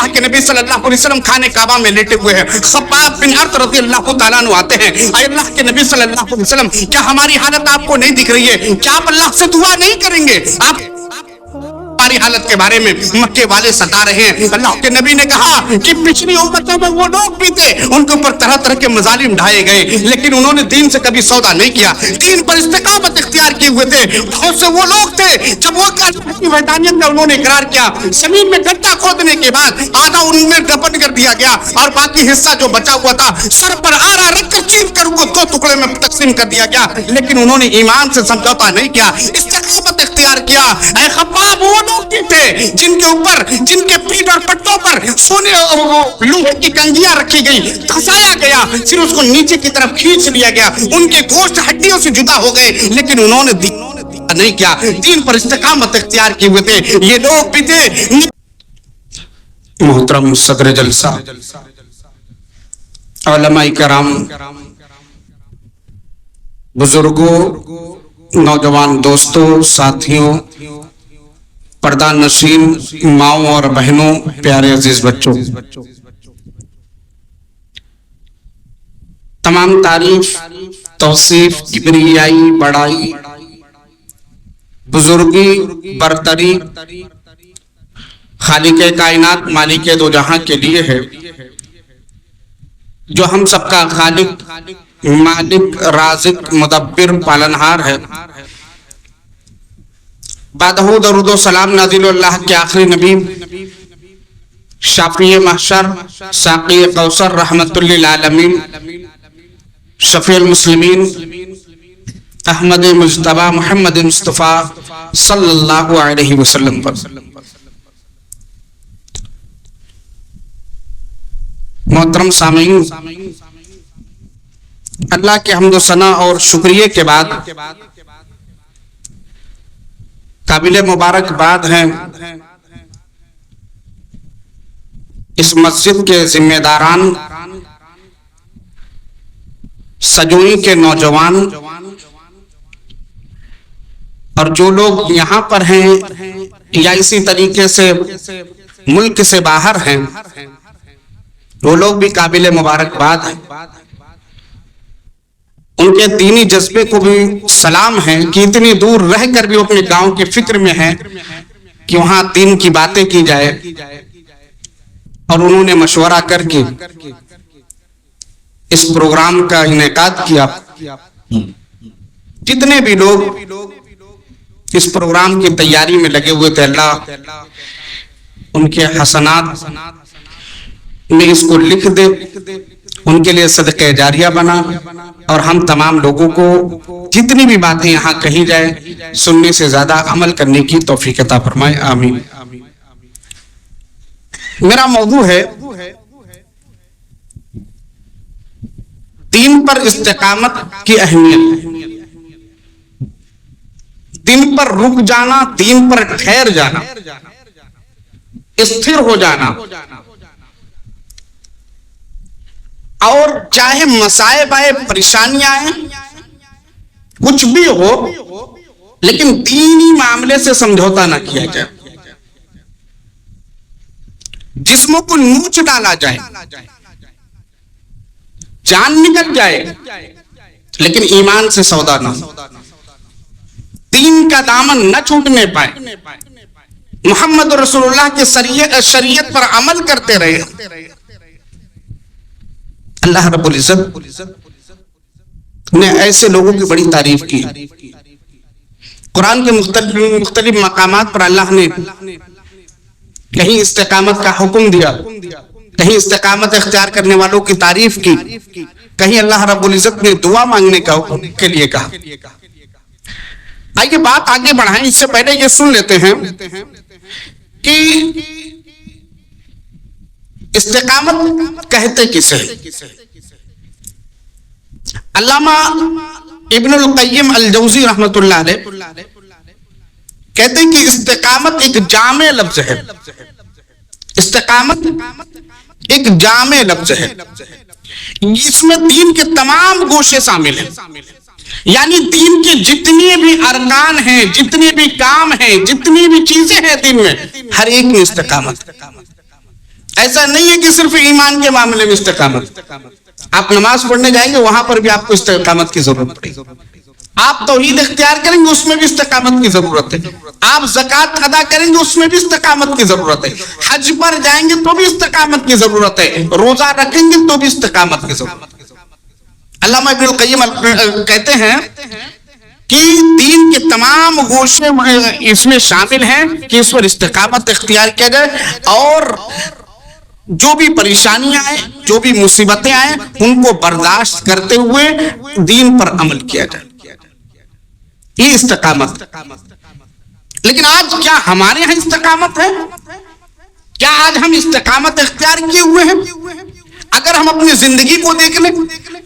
اللہ کے نبی صلی اللہ علیہ وسلم خانے کعبہ میں لیٹے ہوئے ہیں. خباب بن ارت رضی اللہ تعالیٰ عنہ آتے ہیں, اے اللہ کے نبی صلی اللہ علیہ وسلم کیا ہماری حالت آپ کو نہیں دکھ رہی ہے؟ کیا آپ اللہ سے دعا نہیں کریں گے؟ آپ ہماری حالت کے بارے میں مکے والے ستا رہے ہیں. اللہ کے نبی نے کہا کہ پچھلی امتوں میں وہ لوگ بھی تھے, ان کے اوپر طرح طرح کے مظالم ڈھائے گئے, لیکن انہوں نے دین سے کبھی سودا نہیں کیا, دین پر استقامت اختیار کیے ہوئے تھے. بہت سے وہ لوگ تھے جب وہ اللہ کی وحدانیت کا انہوں نے اقرار کیا, زمین میں گڈھا کھودنے کے بعد آدھا ان میں دفن کر دیا گیا اور باقی حصہ جو بچا ہوا تھا سر پر آرا رکھ کر چیر کر ان کو 2 ٹکڑے میں تقسیم کر دیا گیا, لیکن انہوں نے ایمان سے سمجھوتا نہیں کیا, استقامت اختیار کیا. اے خباب وہ لوگ بھی تھے جن کے اوپر, جن کے پیٹھ اور پٹوں پر سونے لوہے کی کنگیاں رکھی گئی, کھسایا گیا, پھر اس کو نیچے کی طرف کھینچ لیا گیا, ان کے گوشت ہڈیوں سے جدا ہو گئے, لیکن انہوں نے نہیں کیا, دین پر استقامت اختیار کیے ہوئے تھے. یہ لوگ بھی تھے. محترم صدر جلسہ, علماء کرام, بزرگوں, نوجوان دوستوں, ساتھیوں, پردہ نشین ماؤں اور بہنوں, پیارے عزیز بچوں, تمام تعریف, توصیف, کبریائی, بڑائی, بزرگی, برتری خالق کائنات مالک دو جہاں کے لیے ہے, جو ہم سب کا خالق, مالک, رازق, مدبر, پالنہار ہے. بعدہ درود و سلام نازل اللہ کے آخری نبی, شافی محشر, ساقی کوثر, رحمت للعالمین, شفیع المسلمین, احمد مجتبی محمد مصطفیٰ صلی اللہ علیہ وسلم پر. محترم سامعین, اللہ کے حمد و ثنا اور شکریہ کے بعد قابل مبارکباد ہیں اس مسجد کے ذمہ داران, سجوئی کے نوجوان, اور جو لوگ یہاں پر ہیں یا اسی طریقے سے ملک سے باہر ہیں, وہ لوگ بھی قابل مبارکباد ہیں. ان کے دینی جذبے کو بھی سلام ہے کہ اتنی دور رہ کر بھی اپنے گاؤں کے فکر میں ہیں کہ وہاں دین کی باتیں کی جائے, اور انہوں نے مشورہ کر کے اس پروگرام کا انعقاد کیا. جتنے بھی لوگ اس پروگرام کی تیاری میں لگے ہوئے تھے, اللہ ان کے حسنات میں اس کو لکھ دے, ان کے لیے صدقہ جاریہ بنا, اور ہم تمام لوگوں کو جتنی بھی باتیں یہاں کہی جائے سننے سے زیادہ عمل کرنے کی توفیق عطا فرمائے, آمین. میرا موضوع ہے دین پر استقامت کی اہمیت. دین پر رک جانا, دین پر ٹھہر جانا, استھر ہو جانا, اور چاہے مصائب آئے, پریشانیاں آئیں, کچھ بھی ہو, لیکن دینی معاملے سے سمجھوتا نہ کیا جائے. جسموں کو نوچ ڈالا جائے, جان نکل جائے, لیکن ایمان سے سودا نہ, دین کا دامن نہ چھوٹنے پائے, محمد رسول اللہ کے شریعت پر عمل کرتے رہے. اللہ رب العزت نے ایسے لوگوں کی بڑی تعریف کی. قرآن کے مختلف مقامات پر اللہ نے کہیں استقامت کا حکم دیا, کہیں استقامت اختیار کرنے والوں کی تعریف کی, کہیں اللہ رب العزت نے دعا مانگنے کا حکم کے لیے کہا. آئیے بات آگے بڑھائیں, اس سے پہلے یہ سن لیتے ہیں کہ استقامت کہتے کسے. علامہ ابن القیم الجوزی رحمت اللہ علیہ کہتے ہیں کہ استقامت ایک جامع لفظ ہے. استقامت ایک جامع لفظ ہے, اس میں دین کے تمام گوشے شامل ہیں. یعنی دین کے جتنے بھی ارکان ہیں, جتنے بھی کام ہیں, جتنی بھی چیزیں ہیں دین میں, ہر ایک میں استقامت. ایسا نہیں ہے کہ صرف ایمان کے معاملے میں استقامت. آپ نماز پڑھنے جائیں گے وہاں پر بھی آپ کو استقامت کی ضرورت پڑے گی. آپ توحید اختیار کریں گے اس میں بھی استقامت کی ضرورت ہے. آپ زکوٰۃ ادا کریں گے اس میں بھی استقامت کی ضرورت ہے. حج پر جائیں گے تو بھی استقامت کی ضرورت ہے. روزہ رکھیں گے تو بھی استقامت کی ضرورت ہے. علامہ ابن القیم کہتے ہیں کہ دین کے تمام گوشے اس میں شامل ہیں کہ اس پر استقامت اختیار کیا جائے اور جو بھی پریشانیاں آئیں جو بھی مصیبتیں آئیں ان کو برداشت کرتے ہوئے دین پر عمل کیا جائے. یہ استقامت. لیکن آج کیا ہمارے یہاں استقامت ہے؟ کیا آج ہم استقامت اختیار کیے ہوئے ہیں؟ اگر ہم اپنی زندگی کو دیکھ لیں,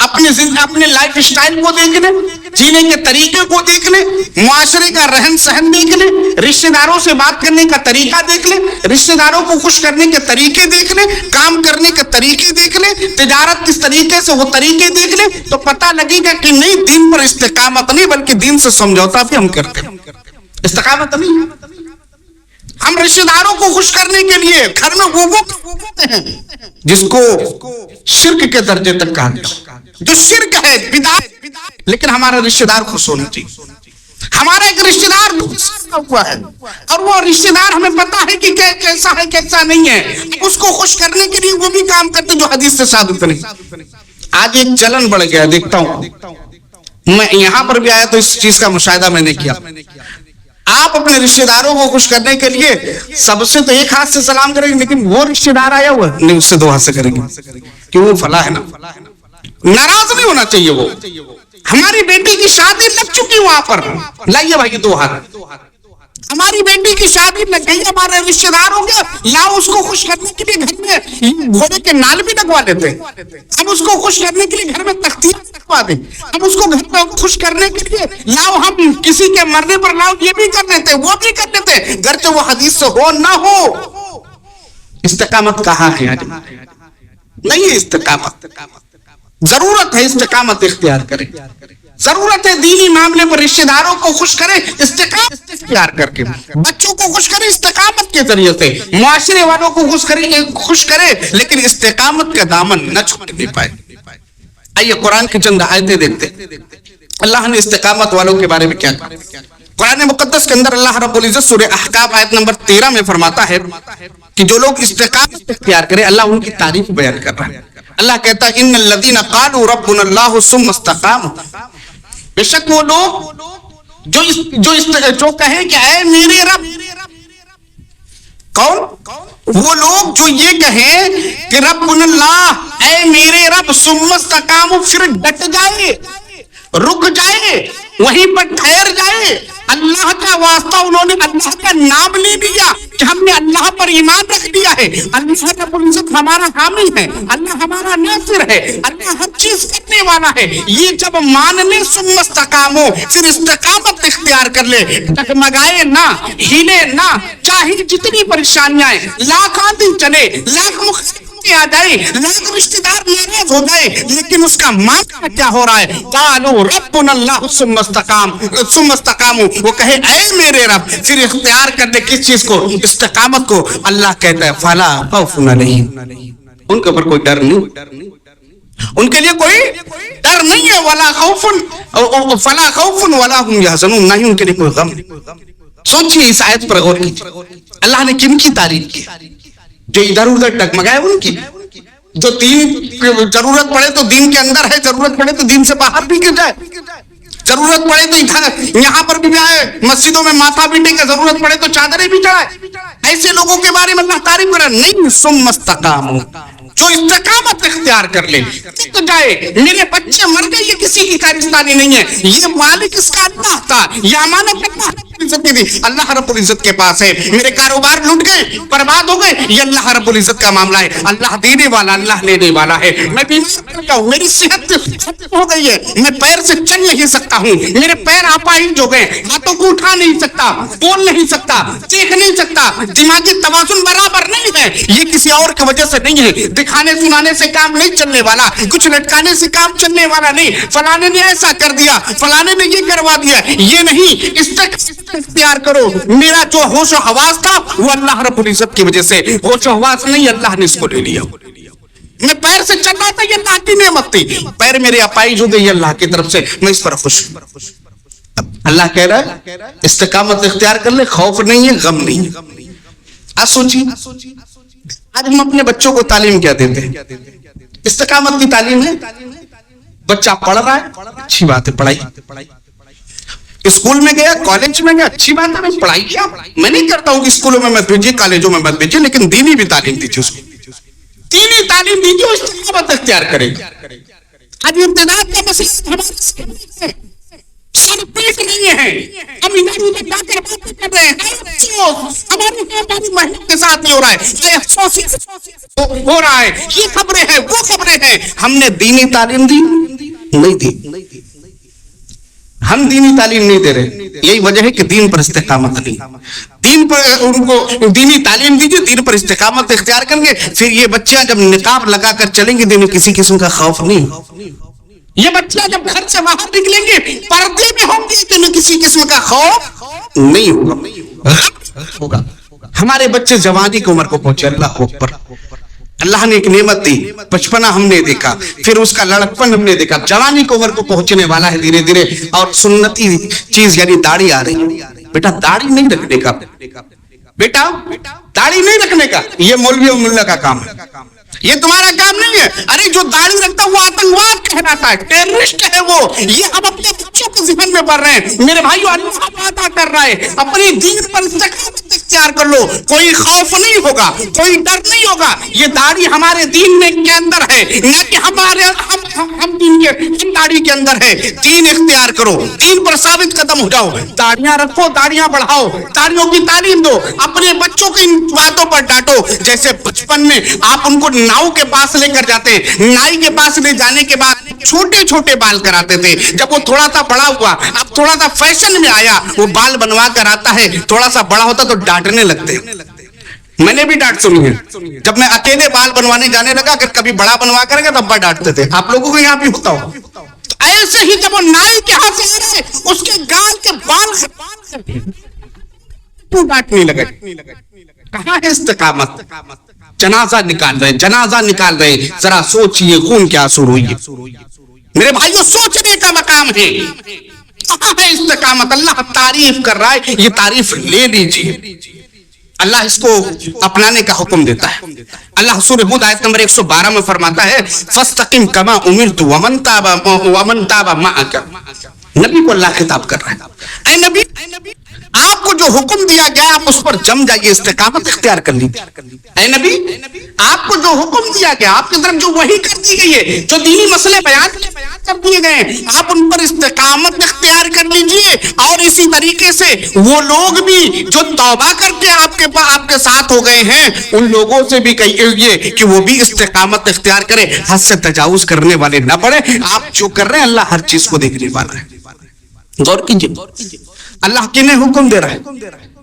اپنے لائف سٹائل کو دیکھ لیں, جینے کے طریقے کو دیکھ لیں, معاشرے کا رہن سہن دیکھ لیں, رشتہ داروں سے بات کرنے کا طریقہ دیکھ لیں, رشتہ داروں کو خوش کرنے کے طریقے دیکھ لیں, کام کرنے کے طریقے دیکھ لیں, تجارت کس طریقے سے وہ طریقے دیکھ لیں, تو پتہ لگے گا کہ نہیں, دین پر استقامت نہیں بلکہ دین سے سمجھوتا بھی ہم کرتے ہیں. استقامت نہیں. ہم رشتہ داروں کو خوش کرنے کے لیے گھر میں وہ کرتے ہیں جس کو شرک کے درجے تک کہا گیا, جو شرک ہے, بدعت. لیکن ہمارا رشتہ دار خوش ہونا چاہیے. ہمارا ایک رشتہ دار ہوا ہے اور وہ رشتہ دار ہمیں پتا ہے کہ کیسا ہے کیسا نہیں ہے, اس کو خوش کرنے کے لیے وہ بھی کام کرتے جو حدیث سے ثابت نہیں. آج ایک چلن بڑھ گیا, دیکھتا ہوں میں یہاں پر بھی آیا تو اس چیز کا مشاہدہ میں نے کیا. آپ اپنے رشتہ داروں کو خوش کرنے کے لیے سب سے تو ایک ہاتھ سے سلام کریں گے, لیکن وہ رشتہ دار آیا ہوا نہیں اس سے دو ہاتھ سے کریں گے کہ وہ فلاں ہے نا. ناراض نہیں ہونا چاہیے. وہ ہماری بیٹی کی شادی لگ چکی وہاں پر, لائیے بھائی دو ہاتھ. ہماری بیٹی کی شادی لگ گئی, ہمارے رشتہ دار ہو گیا, لاؤ اس کو خوش کرنے کے لیے گھر میں گھوڑے کے نال بھی لگوا لیتے ہیں. ہم اس کو خوش کرنے کے لیے گھر میں تختیاں لگوا دیں. ہم اس کو گھر میں خوش کرنے کے لیے لاؤ ہم کسی کے مرنے پر لاؤ یہ بھی کر دیتے, وہ بھی کر دیتے, گرچہ وہ حدیث سے ہو نہ ہو. استقامت کہاں ہے؟ نہیں ہے استقامت. ضرورت ہے استقامت اختیار کرے. ضرورت ہے دینی معاملے پر رشتہ داروں کو خوش کرے استقامت اختیار کر کے, بچوں کو خوش کرے استقامت کے ذریعے سے, معاشرے والوں کو خوش کرے لیکن استقامت کا دامن نہ چھوڑنے پائے. آئیے قرآن کی چند آیتیں دیکھتے. اللہ نے استقامت والوں کے بارے میں کیا کہا. قرآن مقدس کے اندر اللہ رب العزت سورہ احقاف آیت نمبر 13 میں فرماتا ہے کہ جو لوگ استقامت اختیار کرے اللہ ان کی تعریف بیان کر رہا ہے. اللہ کہتا ہے ان الذین قالوا ربنا اللہ ثم استقاموا, بے شک وہ لوگ جو کہیں کہ اے میرے رب. کون؟ وہ لوگ جو یہ کہیں کہ ربنا اللہ, اے میرے رب, ثم استقاموا, پھر ڈٹ جائے, رک جائے, وہیں پر ٹھہر جائے. اللہ کا واسطہ انہوں نے اللہ کا نام لے لیا کہ ہم نے اللہ پر ایمان رکھ دیا ہے, اللہ رب العزت ہمارا حامی ہے, اللہ ہمارا ناصر ہے, اللہ ہر چیز کرنے والا ہے. یہ جب مان لے ثم استقاموا, پھر استقامت اختیار کر لے, ڈگمگائے نہ, ہلے نہ, چاہے جتنی پریشانیاں آئیں, لاکھ آندھی چلے, لاکھ مخالف آ جائے, لاکھ رشتہ دار ناراض ہو جائے, لیکن اس کا معنی کیا ہو رہا ہے؟ قالوا ربنا اللہ ثم استقاموا, وہ کہے اے میرے رب, پھر اختیار کر لے کس چیز کو؟ استقامت کو. اللہ کہتا ہے فلا خوف علیہم, ان کے اوپر کوئی ڈر نہیں, ان کے لیے کوئی ڈر نہیں ہے. ولا خوف فلا خوف ولا هم يحزنون, نہیں ان کے لیے کوئی غم. سوچئے اس آیت پر غور کیجئے. اللہ نے کن کی تعریف کی؟ جو ادھر ادھر ڈگمگائے ان کی, جو دین ضرورت پڑے تو دین کے اندر ہے, ضرورت پڑے تو دین سے باہر بھی گر جائے, ضرورت پڑے تو یہاں پر بھی آئے, مسجدوں میں ماتھا پیٹے کا, ضرورت پڑے تو چادریں بھی چڑھائے. ایسے لوگوں کے بارے میں اللہ تعریف کرے. نہیں, ثم استقاموا, جو استقامت اختیار کر لے, ٹک جائے. میرے بچے مر گئے یہ کسی کی کارستانی نہیں ہے, یہ مالک اس کا اللہ تھا, یہ امانت اللہ رب العزت کے پاس ہے. میرے کاروبار لٹ گئے, برباد ہو گئے, یہ اللہ رب العزت کا معاملہ ہے. اللہ دینے والا, اللہ لینے والا ہے. میں بیمار پڑ جاؤں, میری صحت ختم ہو گئی ہے, میں پیر سے چل نہیں سکتا ہوں, میرے پیر اپاہج ہو گئے, ہاتھوں کو اٹھا نہیں سکتا, بول نہیں سکتا, دیکھ نہیں سکتا, دماغی توازن برابر نہیں ہے. یہ کسی اور کی وجہ سے نہیں ہے, دکھانے سنانے سے کام نہیں چلنے والا, کچھ لٹکانے سے کام چلنے والا نہیں. فلانے نے ایسا کر دیا, فلانے نے یہ کروا دیا, یہ نہیں. اختیار کرو. میرا جو ہوش و حواس تھا وہ اللہ رب العزت کی وجہ سے, ہوش و حواس نہیں, اللہ نے اس کو لے لیا. میں پیر سے چل رہا تھا, یہ اللہ کی نعمت تھی. پیر میرے اپائج ہو گئی اللہ کی طرف سے, میں اس پر خوش ہوں. اللہ کہہ رہا ہے استقامت اختیار کر لے, خوف نہیں ہے, غم نہیں ہے. آج سوچیے, آج ہم اپنے بچوں کو تعلیم کیا دیتے ہیں؟ استقامت کی تعلیم ہے. بچہ پڑھ رہا ہے, اچھی بات ہے, پڑھائی. اسکول میں گیا, کالج میں گیا, اچھی بات ہے, پڑھائی کیا. میں نہیں کرتا ہوں کہ اسکولوں میں مت بھیجیے, کالجوں میں مت بھیجیے, لیکن دینی بھی تعلیم دیجیے اس کو. دینی تعلیم دیجیے, استقامت اختیار کرے. آج امتحان کا مسئلہ سر پیٹ نہیں ہے, ہم ادھر ادھر جا کر باتیں کر رہے ہیں. افسوس ہماری محنت کے ساتھ نہیں ہو رہا ہے, افسوس ہو رہا ہے. یہ خبریں ہیں, وہ خبریں ہیں. ہم نے دینی تعلیم دی نہیں دی, ہم دینی تعلیم نہیں دے رہے. یہی وجہ ہے کہ دین پر استقامت نہیں. دین پر ان کو دینی تعلیم دیجیے, دین پر استقامت اختیار کریں گے. پھر یہ بچیاں جب نقاب لگا کر چلیں گے, دین میں کسی قسم کا خوف نہیں. یہ بچہ جب گھر سے باہر نکلیں گے پردے میں ہوں گے, تو کسی قسم کا خوف نہیں ہوگا. ہمارے بچے جوانی کی عمر کو پہنچے, اللہ اکبر. اللہ نے ایک نعمت دی, بچپنا ہم نے دیکھا, پھر اس کا لڑکپن ہم نے دیکھا, جوانی کی عمر کو پہنچنے والا ہے دھیرے دھیرے. اور سنتی چیز یعنی داڑھی آ رہی. بیٹا داڑھی نہیں رکھنے کا, بیٹا داڑھی نہیں رکھنے کا, یہ مولوی اور ملا کا کام ہے, یہ تمہارا کام نہیں ہے. ارے جو داڑھی رکھتا ہے وہ آتنکواد کہلاتا ہے, ٹیررسٹ ہے وہ. یہ ہم اپنے بچوں کے ذہن میں پڑھ رہے ہیں. میرے بھائیو, اللہ وعدہ کر رہا ہے, اپنی دین پر استقامت اختیار کر لو, کوئی خوف نہیں ہوگا, کوئی ڈر نہیں ہوگا. یہ داڑھی ہمارے دین میں کے اندر ہے, نہ کہ ہمارے ہم دین کے ہم داڑھی کے اندر ہے. دین اختیار کرو, دین پر ثابت قدم ہو جاؤ. داڑیاں رکھو, داڑیاں بڑھاؤ, داڑیوں کی تعلیم دو. اپنے بچوں کو ان باتوں پر ڈانٹو. جیسے بچپن میں آپ ان کو ناؤ کے پاس لے کر جاتے ہیں, نائی کے پاس لے جانے کے بعد چھوٹے چھوٹے بال کراتے تھے. جب وہ تھوڑا سا بڑا ہوا, اب تھوڑا سا فیشن میں آیا, وہ بال بنوا کر آتا ہے, تھوڑا سا بڑا ہوتا تو ڈانٹنے لگتے. میں نے بھی ڈانٹ سنی ہے. جب میں اکیلے بال بنوانے جانے لگا, اگر کبھی بڑا بنوا کرے گا تو ابا ڈانٹتے تھے. آپ لوگوں کو یہاں بھی ہوتا ہو. ایسے ہی جب وہ نائی کے ہاتھ سے آ رہے, اس کے گال کے بال تو ڈانٹنے لگے. کہاں ہے استقامت؟ جنازہ نکال رہے, جنازہ نکال رہے. ذرا سوچئے خون کیا آنسو روئیے. میرے بھائیوں, سوچنے کا مقام ہے. کہاں ہے استقامت؟ اللہ تعریف کر رہا ہے, یہ تعریف لے لیجیے. اللہ اس کو اپنانے کا حکم دیتا ہے. اللہ سورہ ہود آیت نمبر 112 میں فرماتا ہے, فاستقم کما امرت ومن تاب معک. نبی کو اللہ خطاب کر رہا ہے, اے نبی آپ کو جو حکم دیا گیا آپ اس پر جم جائیے, استقامت اختیار کر لیجیے. اے نبی آپ کو جو حکم دیا گیا, آپ کی طرف جو وحی کر دی گئی ہے, جو دینی مسئلے بیان کر دیے گئے, آپ ان پر استقامت اختیار کر لیجیے. اور اسی طریقے سے وہ لوگ بھی جو توبہ کر کے آپ کے ساتھ ہو گئے ہیں, ان لوگوں سے بھی کہیے کہ وہ بھی استقامت اختیار کرے, حد سے تجاوز کرنے والے نہ پڑے. آپ جو کر رہے ہیں اللہ ہر چیز کو دیکھنے والا ہے. غور کیجیے, اللہ کنہیں حکم دے رہا ہے.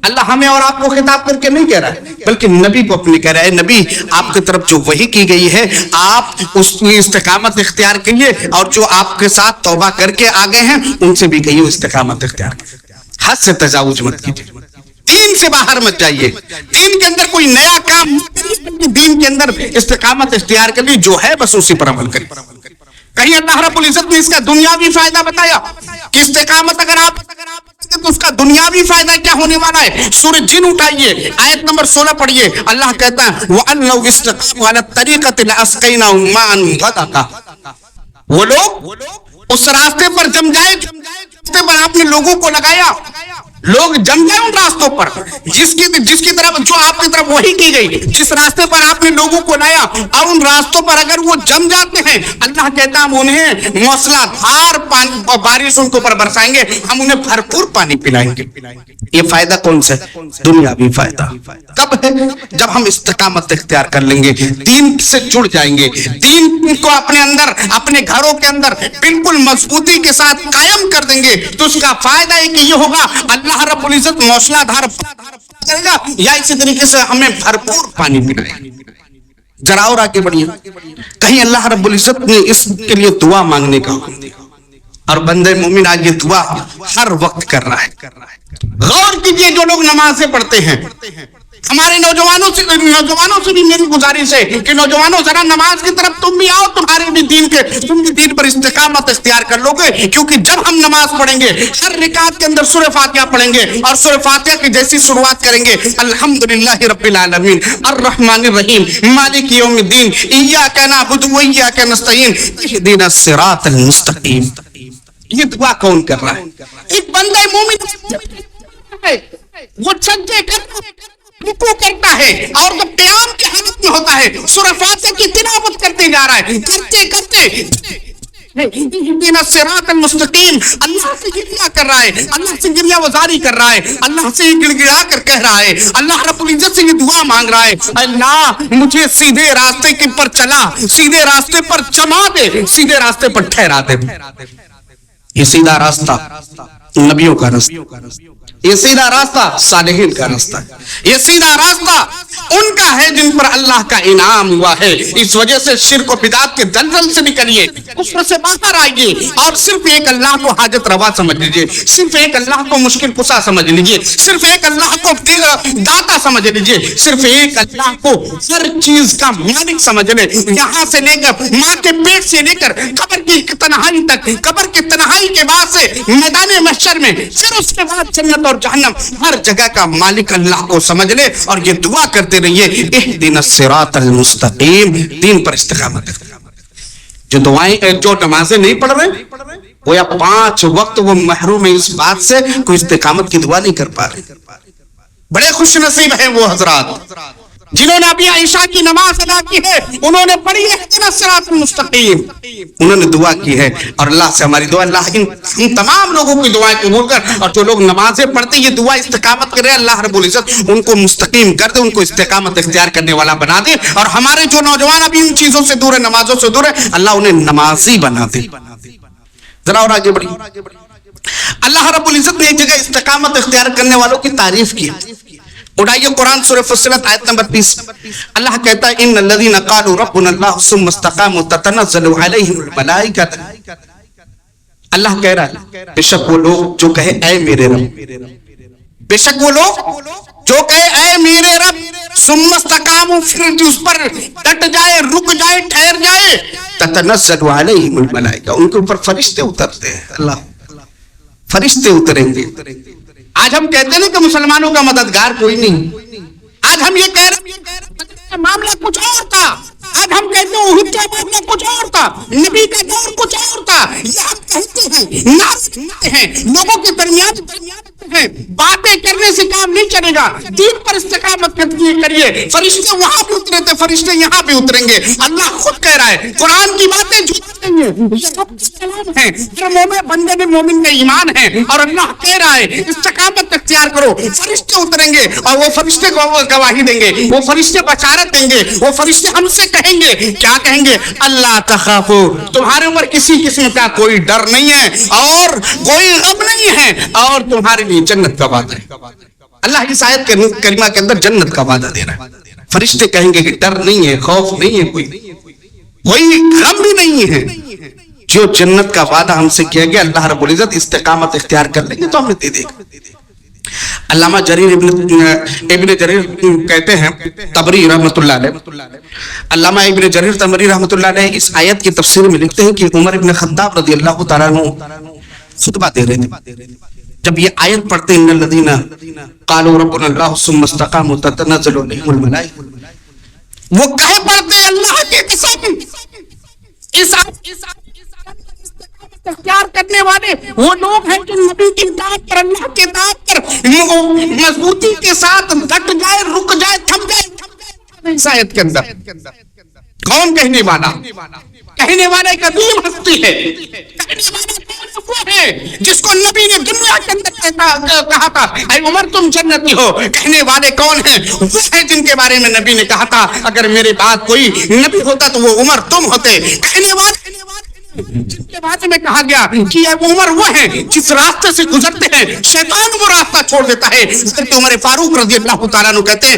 اللہ ہمیں اور آپ کو خطاب کر کے نہیں کہہ رہا ہے, بلکہ نبی کو اپنے کہہ رہا ہے, نبی آپ کی طرف جو وحی کی گئی ہے آپ اس کی استقامت اختیار کیجیے, اور جو آپ کے ساتھ توبہ کر کے آگے ہیں ان سے بھی کہیے استقامت اختیار کیجیے. حد سے تجاوز مت کیجیے, دین سے باہر مت جائیے, دین کے اندر کوئی نیا کام, دین کے اندر استقامت اختیار کر لی, جو ہے بس اسی پر عمل کریے. کہیں اللہ رب العزت نے اس کا دنیاوی فائدہ بتایا کہ استقامت اگر آپ تو اس کا دنیاوی فائدہ کیا ہونے والا ہے. سورہ جن اٹھائیے, آیت نمبر 16 پڑھیے. اللہ کہتا ہے وَأَنْ لَوْ اسْتَقَامُوا عَلَى الطَّرِيقَةِ لَأَسْقَيْنَاهُم مَاءً غَدَقًا. وہ لوگ اس راستے پر جم جائے, راستے پر آپ نے لوگوں کو لگایا, لوگ جم گئے ان راستوں پر جس کی طرف جو آپ کی طرف وحی کی گئی, جس راستے پر آپ نے لوگوں کو لایا, اور ان راستوں پر اگر وہ جم جاتے ہیں, اللہ کہتا ہم انہیں موسلا دھار پانی اور بارش ان کے اوپر برسائیں گے, ہم انہیں بھرپور پانی پلائیں گے. یہ فائدہ کون سا ہے؟ دنیاوی فائدہ. کب ہے؟ جب ہم استقامت اختیار کر لیں گے, دین سے جڑ جائیں گے, دین کو اپنے اندر, اپنے گھروں کے اندر بالکل مضبوطی کے ساتھ قائم کر دیں گے, تو اس کا فائدہ ہے کہ یہ ہوگا اللہ رب العزت موسلا دھار کرے گا, یا اسی طریقے سے ہمیں بھرپور پانی پلائے گا. ذرا اور آگے بڑھیے, کہیں اللہ رب العزت نے اس کے لیے دعا مانگنے کا حکم دیا. اور بندے مومن آج یہ دعا ہر وقت کر رہا ہے. غور کیجئے جو لوگ نمازیں پڑھتے ہیں, ہمارے نوجوانوں سے بھی میری گزارش ہے کہ نوجوانوں ذرا نماز کی طرف تم بھی آؤ, تم بھی دین پر استقامت اختیار کر لو گے, کیونکہ جب ہم نماز پڑھیں گے ہر رکعت کے اندر سورہ فاتحہ پڑھیں گے اور سورہ فاتحہ کی جیسی شروعات کریں گے, الحمدللہ رب العالمین الرحمن الرحیم مالک یوم الدین ایاک نعبد و ایاک نستعین اہدنا الصراط المستقیم. یہ دعا کون کر رہا ہے؟ ایک بندہ مومن ہے, وہ سجدے رکوع کرتا ہے اور جب قیام کی حالت میں ہوتا ہے سورہ فاتحہ کی تلاوت کرتے جا رہا ہے, کرتے اہدنا الصراط المستقیم, اللہ سے گریہ کر رہا ہے, اللہ سے گریہ وزاری کر رہا ہے, اللہ سے گڑ گڑا کر کہہ رہا ہے, اللہ رب العزت سے یہ دعا مانگ رہا ہے, اللہ مجھے سیدھے راستے کے پر چلا, سیدھے راستے پر چما دے, سیدھے راستے پر ٹھہرا دے. یہ سیدھا راستہ نبیوں کا راستہ, یہ سیدھا راستہ صالحین کا راستہ ہے, یہ سیدھا راستہ ان کا ہے جن پر اللہ کا انعام ہوا ہے. اس وجہ سے شرک و بدعت کے دلدل سے نکلیے, کفر سے باہر آئیے اور صرف ایک اللہ کو حاجت روا سمجھ لیجیے, صرف ایک اللہ کو مشکل کشا سمجھ لیجیے, صرف ایک اللہ کو داتا سمجھ لیجیے, صرف ایک اللہ کو ہر چیز کا مالک سمجھ لیں, یہاں سے لے کر ماں کے پیٹ سے لے کر قبر کی تنہائی تک, قبر کی تنہائی کے بعد سے میدان محشر میں, پھر اس کے بعد جنت اور جہنم, ہر جگہ کا مالک اللہ کو سمجھ لے اور یہ دعا کرتے رہیے اہدنا الصراط المستقیم, دین پر استقامت. جو نمازیں نہیں پڑھ رہے وہ یا 5 وقت وہ محروم ہے اس بات سے, کوئی استقامت کی دعا نہیں کر پا رہے. بڑے خوش نصیب ہیں وہ حضرات جنہوں نے ابھی عشاء کی نماز ادا کی ہے, انہوں نے پڑھی ہے اہدنا الصراط المستقیم, انہوں نے دعا کی ہے. اور اللہ سے ہماری دعا, اللہ ان تمام لوگوں کی دعائیں قبول کر, اور جو لوگ نمازیں پڑھتے یہ دعا استقامت کرے, اللہ رب العزت ان کو مستقیم کر دے, ان کو استقامت اختیار کرنے والا بنا دے. اور ہمارے جو نوجوان ابھی ان چیزوں سے دور ہے, نمازوں سے دور ہے, اللہ انہیں نمازی بنا دے. ذرا اور آگے بڑھیں. اللہ رب العزت نے ایک جگہ استقامت اختیار کرنے والوں کی تعریف کی. اٹھائیے قرآن سورہ فصلت آیت نمبر 30. اللہ کہتا ہے ان الذین قالوا ربنا اللہ ثم استقاموا تتنزل علیہم الملائکۃ. اللہ کہہ رہا ہے بے شک وہ لوگ جو کہے اے میرے رب, بے شک وہ لوگ جو کہے اے میرے رب, ثم استقاموا پھر اس پر ڈٹ جائے, رک جائے, ٹھہر جائے, تتنزل علیہم الملائکہ, ان کے اوپر فرشتے اترتے ہیں. اللہ فرشتے اتریں گے. آج ہم کہتے ہیں کہ مسلمانوں کا مددگار کوئی نہیں, آج ہم یہ کہہ رہے ہیں معاملہ کچھ اور تھا, آج ہم کہتے ہیں احد کا معاملہ کچھ اور تھا, نبی کا دور کچھ اور تھا. یہ ہم کہتے ہیں, نعرے سنتے ہیں, لوگوں کے درمیان ہیں, باتیں کرنے سے کام نہیں چلے گا. دین پر استقامت کریے. فرشتے وہاں بھی اترے تھے, فرشتے یہاں بھی اتریں گے. اللہ خود کہہ رہا ہے قرآن کی باتیں جھوٹ نہیں ہے, یہ سب کلام ہے. جو مومن بندے میں مومن میں ایمان ہے, اور اللہ کہہ رہا ہے استقامت اختیار کرو. فرشتے اتریں گے اور وہ فرشتے کو گواہی دیں گے, وہ فرشتے بشارت دیں گے, وہ فرشتے ہم سے کہیں گے, کیا کہیں گے؟ اللہ تخافو, تمہارے اوپر کسی قسم کا کوئی ڈر نہیں ہے اور کوئی غم نہیں ہے, اور تمہارے لیے جنت کا وعدہ ہے. اللہ اس آیت کریمہ کے اندر جنت کا وعدہ دے رہا ہے. فرشتے کہیں گے کہ ڈر نہیں ہے, خوف نہیں ہے, کوئی غم بھی نہیں ہے. جو جنت کا وعدہ ہم سے کیا گیا, اللہ رب العزت استقامت اختیار کر لیں گے تو ہم نے دے دے گا. علامہ جریر ابن جریر کہتے ہیں طبری رحمۃ اللہ علیہ, علامہ ابن جریر طبری رحمۃ اللہ علیہ اس آیت کی تفسیر میں لکھتے ہیں کہ عمر ابن خطاب رضی اللہ تعالیٰ عنہ خطبہ دے رہے تھے. جب یہ آیت پڑھتے ان الذین قالوا ربنا اللہ ثم استقاموا تتنزل علیہم الملائکہ, وہ کہے پڑھتے اللہ کی قسم, اس اختیار کرنے والے وہ لوگ ہیں جو نبی کی اطاعت پر, اللہ کی اطاعت پر مضبوطی کے ساتھ ڈٹ جائے, رک جائے, تھم جائے. اس آیت کے اندر کون کہنے والا؟ کہنے والا ایک عظیم ہستی ہے. کہنے والا وہ ہے جس کو نبی نے دنیا کے اندر کہا تھا اے عمر تم جنتی ہو. کہنے والے کون ہیں؟ وہ ہیں جن کے بارے میں نبی نے کہا تھا اگر میرے بعد کوئی نبی ہوتا تو وہ عمر تم ہوتے. کہنے والے جن کے بارے میں کہا گیا کہ وہ عمر وہ ہیں جس راستے سے گزرتے ہیں شیطان وہ راستہ چھوڑ دیتا ہے. حضرت عمر فاروق رضی اللہ تعالیٰ عنہ کہتے ہیں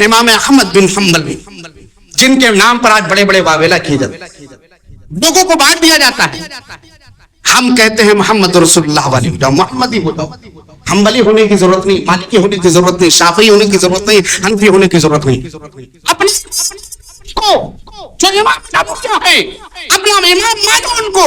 امام احمد بن حنبل، جن کے نام پر آج بڑے بڑے واویلا کیے جاتے ہیں، لوگوں کو بانٹ دیا جاتا ہے. ہم کہتے ہیں محمد رسول اللہ والے ہو جاؤ، محمدی ہو جاؤ. حنبلی ہونے کی ضرورت نہیں، مالکی ہونے کی ضرورت نہیں، شافعی ہونے کی ضرورت نہیں، حنفی ہونے کی ضرورت نہیں. اپنے کو جو امام ہے اپنا امام مانو ان کو،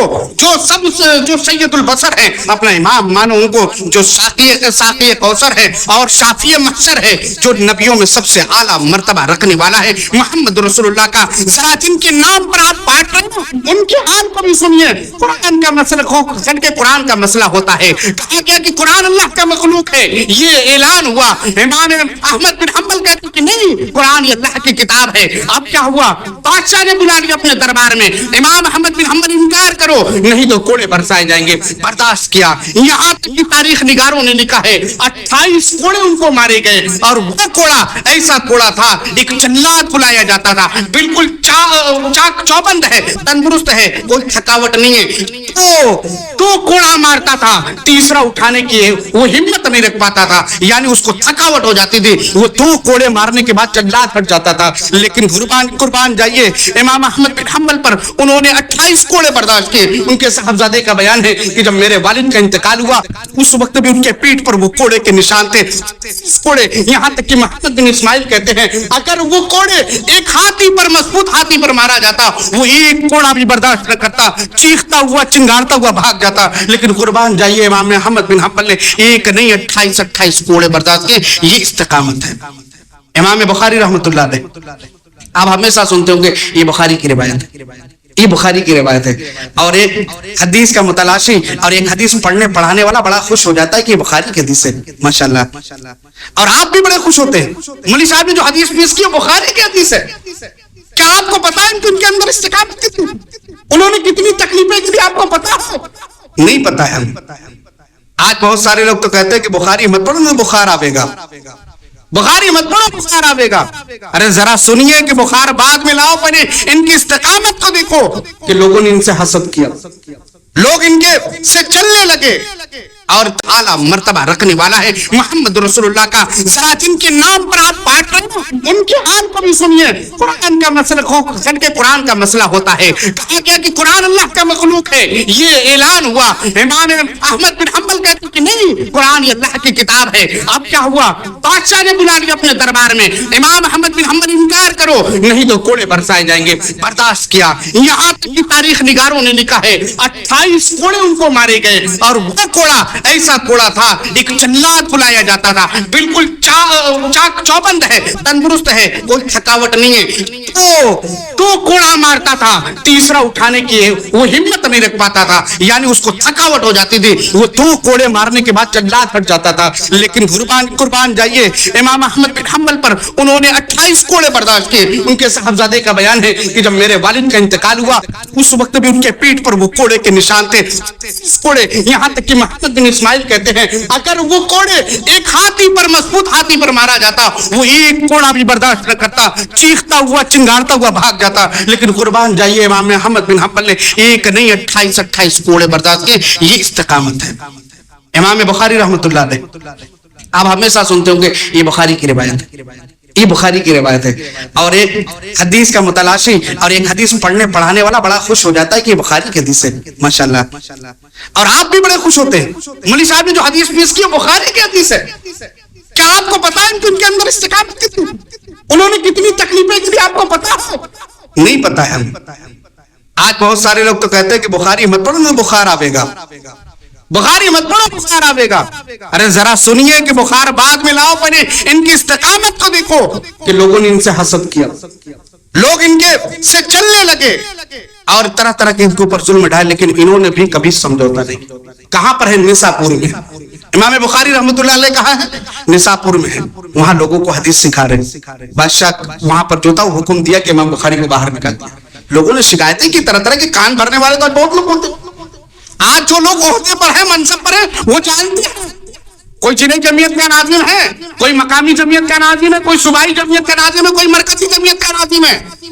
جو سید البصر ہے اپنا امام مانو ان کو، جو ساقی کوثر ہے اور شافی محشر ہے، جو نبیوں میں سب سے اعلیٰ مرتبہ رکھنے والا ہے محمد رسول اللہ کا. ذرا جن کے نام پر آپ بانٹ رہے ہیں ان کے حال کو بھی سنیے. قرآن کا مسئلہ قرآن کا مسئلہ ہوتا ہے، کہا گیا کہ قرآن اللہ کا مخلوق ہے، یہ اعلان ہوا. امام احمد بن حنبل کہتے کہ نہیں، قرآن یہ اللہ کی کتاب ہے. اب کیا ہوا؟ بادشاہ نے بلا لیا اپنے دربار میں، امام احمد بن حنبل انکار کرو نہیں تو کوڑے برسائے جائیں گے. برداشت کیا. یہاں تک کہ تاریخ نگاروں نے لکھا ہے 28 کوڑے ان کو مارے گئے، اور وہ کوڑا ایسا کوڑا تھا، ایک چلات بلایا جاتا تھا، بالکل چاک چوبند ہے، تندرست ہے، کوئی تھکاوٹ نہیں ہے. تو کوڑا مارتا تھا، تیسرا اٹھانے کی وہ ہمت نہیں رکھ پاتا تھا، یعنی اس کو تھکاوٹ ہو جاتی تھی. وہ 2 کوڑے مارنے کے بعد چلات ہٹ جاتا تھا. لیکن قربان جائیے امام احمد بن حنبل پر انہوں نے 28 کوڑے برداشت کیے. ان کے صاحبزادے کا بیان ہے کہ جب میرے والد کا انتقال ہوا اس وقت بھی ان کے پیٹھ پر وہ کوڑے کے نشان تھے، کوڑے. یہاں تک کہ محمد بن اسماعیل کہتے ہیں اگر وہ کوڑے ایک ہاتھی پر، مضبوط ہاتھی پر مارا جاتا، وہ ایک کوڑا بھی برداشت نہ کرتا، چیختا ہوا چنگارتا ہوا بھاگ جاتا. لیکن قربان جائیے امام احمد بن حنبل نے ایک نہیں 28 کوڑے برداشت کیے. یہ استقامت ہے. امام بخاری رحمۃ اللہ علیہ، آپ ہمیشہ سنتے ہوں گے یہ بخاری کی روایت ہے، یہ بخاری کی روایت ہے. اور ایک حدیث کا متلاشی اور ایک حدیث پڑھنے پڑھانے والا بڑا خوش ہو جاتا ہے کہ یہ بخاری کی حدیث ہے، ماشاءاللہ. اور آپ بھی بڑے خوش ہوتے ہیں. مولوی صاحب نے جو حدیث پیش کی وہ بخاری کی حدیث ہے. کیا آپ کو پتا ہے کہ ان کے اندر استقامت کتنی، انہوں نے کتنی تکلیفیں کی، آپ کو پتا ہے؟ نہیں پتا ہے. آج بہت سارے لوگ تو کہتے ہیں کہ بخاری مت پڑھو، بخار آئے گا، بخاری مت پڑھو بخار آئے گا. ارے ذرا سنیے کہ بخار بعد میں لاؤ، پہلے ان کی استقامت کو دیکھو کہ لوگوں نے ان سے حسد کیا، لوگ ان کے سے چلنے لگے، اور اعلیٰ مرتبہ رکھنے والا ہے محمد رسول اللہ کا. ذرا جن کے نام پر آپ بانٹ رہے ہیں ان کے حال کو بھی سنیے. قرآن کا مسئلہ ہوتا ہے، کہا گیا کہ قرآن اللہ کا مخلوق ہے، یہ اعلان ہوا. امام احمد بن حنبل کہتے کہ نہیں، قرآن یہ اللہ کی کتاب ہے. اب کیا ہوا؟ بادشاہ نے بلا لیا اپنے دربار میں، امام احمد بن حنبل انکار کرو نہیں تو کوڑے برسائے جائیں گے. برداشت کیا. یہاں تک کہ تاریخ نگاروں نے لکھا ہے 28 کوڑے ان کو مارے گئے، اور وہ کوڑا ایسا کوڑا تھا، ایک چلات بلایا جاتا تھا، بالکل چاک چوبند ہے، تندرست ہے، کوئی تھکاوٹ نہیں ہے. تو کوڑا مارتا تھا، تیسرا اٹھانے کی وہ ہمت نہیں رکھ پاتا تھا، یعنی اس کو تھکاوٹ ہو جاتی تھی. وہ 2 کوڑے مارنے کے بعد چلات ہٹ جاتا تھا. لیکن قربان جائیے امام احمد بن حنبل پر انہوں نے 28 کوڑے برداشت کیے. ان کے صاحبزادے کا بیان ہے کہ جب میرے والد کا انتقال ہوا اس وقت بھی ان کے پیٹھ پر وہ کوڑے کے نشان تھے، کوڑے. یہاں تک کہ محمد بن اسماعیل کہتے ہیں اگر وہ کوڑے ایک ہاتھی پر، مضبوط ہاتھی پر مارا جاتا، وہ ایک کوڑا بھی برداشت نہ کرتا، چیختا ہوا چنگارتا ہوا بھاگ جاتا. لیکن قربان جائیے امام احمد بن حنبل نے ایک نہیں 28 کوڑے برداشت کیے. یہ استقامت ہے. امام بخاری رحمۃ اللہ علیہ، آپ ہمیشہ سنتے ہوں گے یہ بخاری کی روایت ہے، یہ بخاری کی روایت ہے. اور ایک حدیث کا متلاشی اور ایک حدیث پڑھنے پڑھانے والا بڑا خوش ہو جاتا ہے کہ یہ بخاری کی حدیث ہے، ماشاءاللہ. اور آپ بھی بڑے خوش ہوتے ہیں. مولوی صاحب نے جو حدیث پیش کی وہ بخاری کی حدیث ہے. کیا آپ کو پتا ہے کہ ان کے اندر استقامت کتنی، انہوں نے کتنی تکلیفیں کی، آپ کو پتا ہے؟ نہیں پتا ہے. آج بہت سارے لوگ تو کہتے ہیں کہ بخاری مت پڑھو، بخار آئے گا، بخاری مت پڑھو بخار آئے گا. ارے ذرا سنیے کہ بخار بعد میں لاؤ، پہلے ان کی استقامت کو دیکھو کہ لوگوں نے ان سے حسد کیا، لوگ ان کے سے چلنے لگے، اور طرح طرح کے ان کے اوپر ظلم ڈھائے. لیکن انہوں نے بھی کبھی سمجھوتا نہیں. کہاں پر ہے؟ نساپور میں. امام بخاری رحمۃ اللہ علیہ کہاں ہے؟ نساپور میں ہے. وہاں لوگوں کو حدیث سکھا رہے. بادشاہ وہاں پر جو تھا وہ حکم دیا کہ امام بخاری کو باہر نکال دیا. لوگوں نے شکایتیں کی، طرح طرح کے کان بھرنے والے تو بہت لوگ ہوتے. آج جو لوگ عہدے پر ہیں، منصب پر ہیں، وہ جانتے ہیں کوئی جنہیں جمعیت کا ناظم ہے، کوئی مقامی جمعیت کا ناظم ہے، کوئی صوبائی جمعیت کا ناظم ہے، کوئی مرکزی جمعیت کا ناظم ہے.